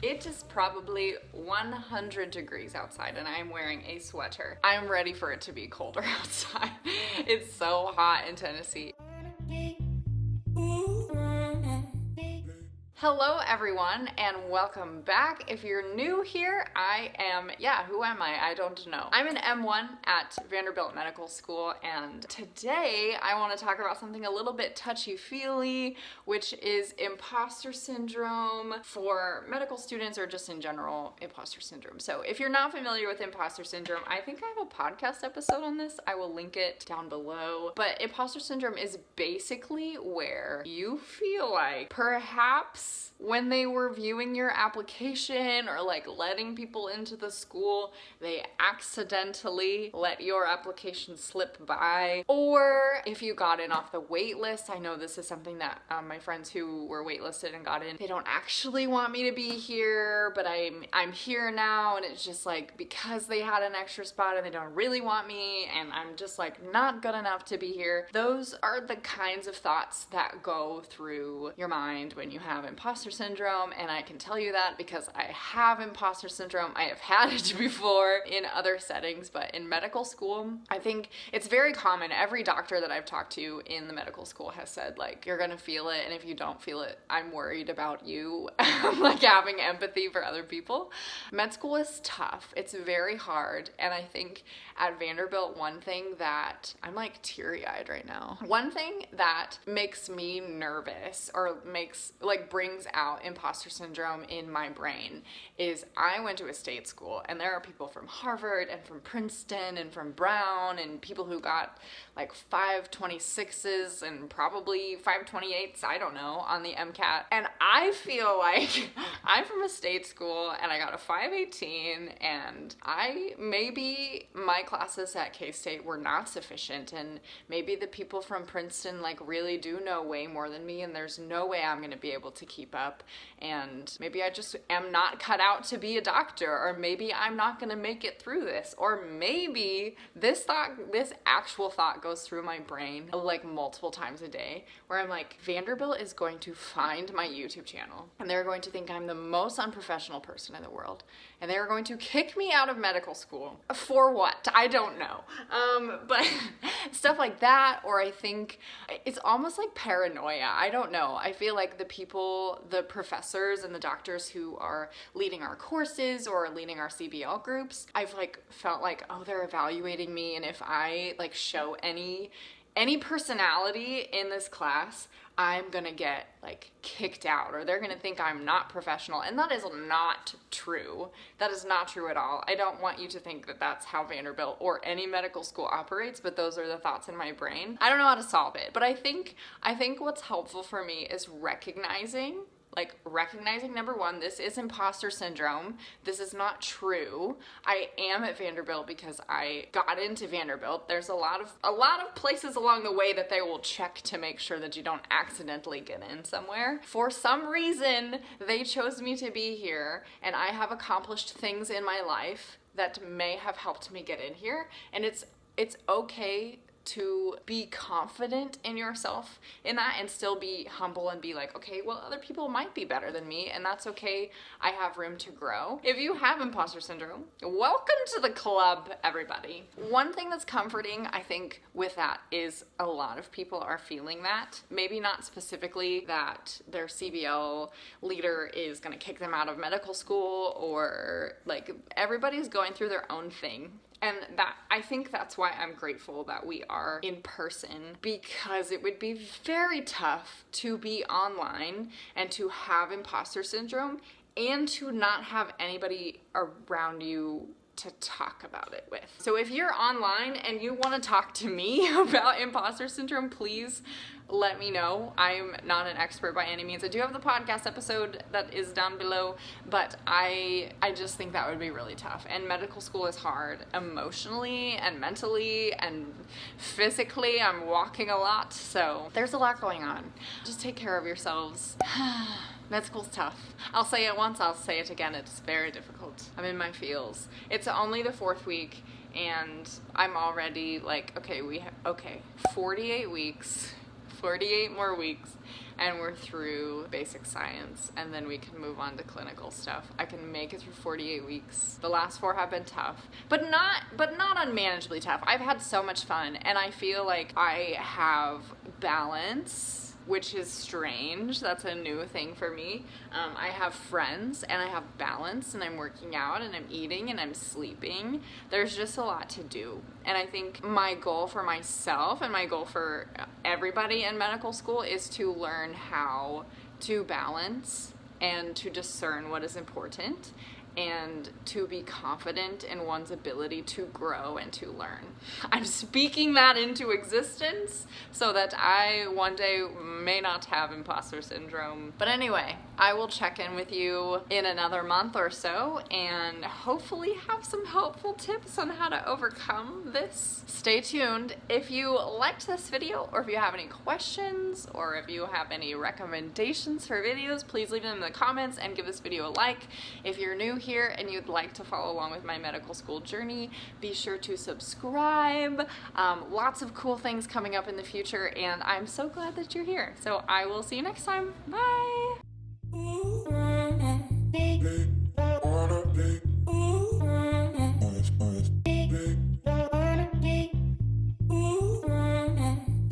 It is probably 100 degrees outside and I'm wearing a sweater. I'm ready for it to be colder outside. It's so hot in Tennessee. Hello everyone and welcome back. If you're new here, who am I? I don't know. I'm an M1 at Vanderbilt Medical School, and today I want to talk about something a little bit touchy-feely, which is imposter syndrome for medical students or just in general imposter syndrome. So if you're not familiar with imposter syndrome, I think I have a podcast episode on this. I will link it down below. But imposter syndrome is basically where you feel like perhaps when they were viewing your application or like letting people into the school, they accidentally let your application slip by. Or if you got in off the wait list, I know this is something that my friends who were waitlisted and got in, they don't actually want me to be here, but I'm here now, and it's just like because they had an extra spot and they don't really want me and I'm just like not good enough to be here. Those are the kinds of thoughts that go through your mind when you have imposter syndrome, and I can tell you that because I have imposter syndrome. I have had it before in other settings, but in medical school, I think it's very common. Every doctor that I've talked to in the medical school has said, like, you're gonna feel it, and if you don't feel it, I'm worried about you. Like having empathy for other people. Med school is tough. It's very hard, and I think at Vanderbilt, one thing that I'm like teary-eyed right now. One thing that makes me nervous or brings out imposter syndrome in my brain is I went to a state school, and there are people from Harvard and from Princeton and from Brown and people who got like 526s and probably 528s, I don't know, on the MCAT. And I feel like I'm from a state school and I got a 518, and maybe my classes at K-State were not sufficient, and maybe the people from Princeton like really do know way more than me, and there's no way I'm gonna be able to keep up, and maybe I just am not cut out to be a doctor, or maybe I'm not gonna make it through this, or maybe this actual thought goes through my brain like multiple times a day where I'm like, Vanderbilt is going to find my YouTube channel and they're going to think I'm the most unprofessional person in the world, and they're going to kick me out of medical school. For what? I don't know. But stuff like that, or I think it's almost like paranoia. I don't know. I feel like the professors and the doctors who are leading our courses or leading our CBL groups, I've like felt like, oh, they're evaluating me, and if I like show any personality in this class, I'm gonna get like kicked out, or they're gonna think I'm not professional, and that is not true. That is not true at all. I don't want you to think that that's how Vanderbilt or any medical school operates, but those are the thoughts in my brain. I don't know how to solve it, but I think what's helpful for me is recognizing, number one, this is imposter syndrome. This is not true. I am at Vanderbilt because I got into Vanderbilt. There's a lot of places along the way that they will check to make sure that you don't accidentally get in somewhere. For some reason, they chose me to be here, and I have accomplished things in my life that may have helped me get in here, and it's okay to be confident in yourself in that and still be humble and be like, okay, well, other people might be better than me, and that's okay. I have room to grow. If you have imposter syndrome, welcome to the club, everybody. One thing that's comforting, I think, with that is a lot of people are feeling that. Maybe not specifically that their CBL leader is gonna kick them out of medical school, or like everybody's going through their own thing. And I think that's why I'm grateful that we are in person, because it would be very tough to be online and to have imposter syndrome and to not have anybody around you to talk about it with. So if you're online and you want to talk to me about imposter syndrome, please let me know. I'm not an expert by any means. I do have the podcast episode that is down below, but I just think that would be really tough. And medical school is hard emotionally and mentally and physically. I'm walking a lot, so there's a lot going on. Just take care of yourselves. Med school's tough. I'll say it once, I'll say it again. It's very difficult. I'm in my feels. It's only the 4th week, and I'm already like, 48 weeks 48 more weeks and we're through basic science, and then we can move on to clinical stuff. I can make it through 48 weeks. The last 4 have been tough, but not unmanageably tough. I've had so much fun, and I feel like I have balance, which is strange. That's a new thing for me. I have friends, and I have balance, and I'm working out, and I'm eating, and I'm sleeping. There's just a lot to do. And I think my goal for myself and my goal for everybody in medical school is to learn how to balance and to discern what is important, and to be confident in one's ability to grow and to learn. I'm speaking that into existence so that I one day may not have imposter syndrome. But anyway, I will check in with you in another month or so and hopefully have some helpful tips on how to overcome this. Stay tuned. If you liked this video, or if you have any questions, or if you have any recommendations for videos, please leave them in the comments and give this video a like. If you're new here and you'd like to follow along with my medical school journey, be sure to subscribe. Lots of cool things coming up in the future, and I'm so glad that you're here. So I will see you next time. Bye!